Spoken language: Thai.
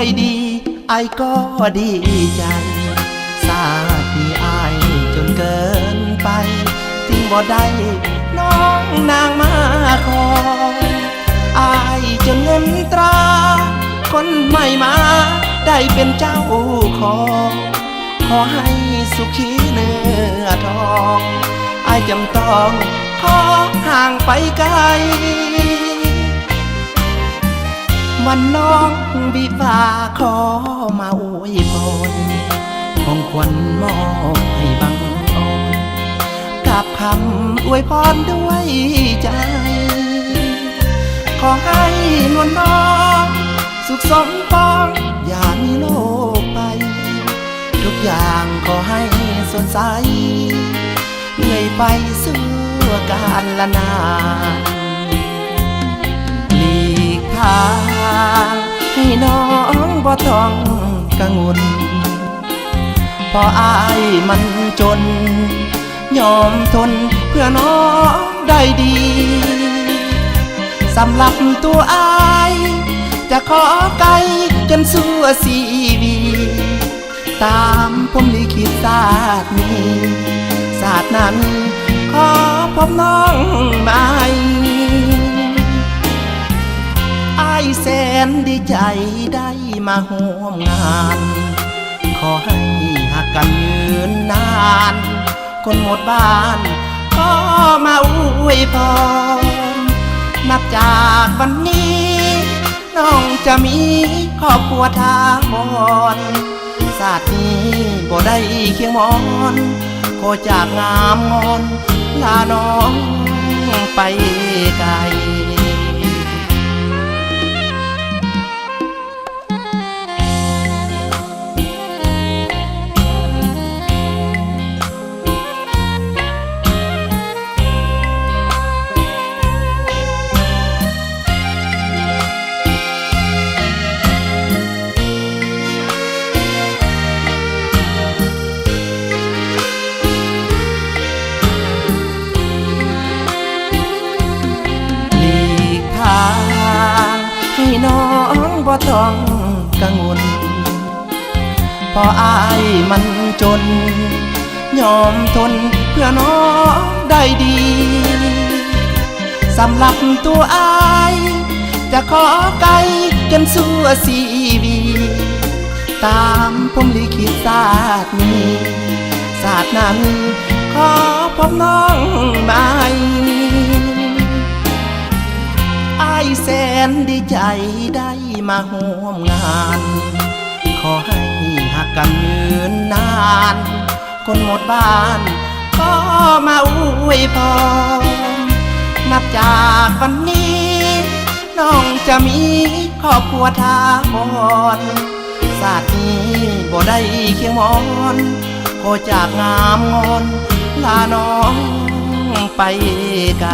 ได้ดีไอก็ดีใจสาดีไอจนเกินไปจึงบ่ได้น้องนางมาคอยอายจนเงินตราคนใหม่มาได้เป็นเจ้าของขอให้สุขีเนื้อทองอายจำต้องขอห่างไปไกลวันน้องวิวาขอมาอวยพรของขวัญมอบให้บังอ่อนกับคำอวยพรด้วยใจขอให้นวลน้องสุขสมปองอย่ามีโลกไปทุกอย่างขอให้สดใสเหนื่อยไปสู่การละนานหลีกทางให้น้องบ่ต้องกังวลเพราะอายมันจนยอมทนเพื่อน้องได้ดีสำหรับตัวอายจะขอไกลจนสู้ชีวิตตามผมลิขิตศาสตร์นี้ศาสตร์นั้นขอพบน้องใหม่อายแสนดีใจได้มาร่วมงานขอให้หักกันยืนนานคนหมดบ้านก็มาอวยพรนับจากวันนี้น้องจะมีครอบครัวทาวรศาสตร์นี้บ่ได้เคียงมอนขอจากงามงอนลาน้องไปไกลให้น้องบ่ต้องกังวลเพราะอายมันจนยอมทนเพื่อน้องได้ดีสำหรับตัวอายจะขอไกลจนสู้ชีวิตตามผมลิขิตศาสตร์นี้ศาสตร์นั้นขอพบน้องใหม่อายแสนดีใจได้มาร่วมงานขอให้หักกันยืนนานคนหมดบ้านก็มาอวยพรนับจากวันนี้น้องจะมีครอบครัวทาวรศาสตร์นี้บ่ได้เคียงมอนขอจากงามงอนลาน้องไปไกล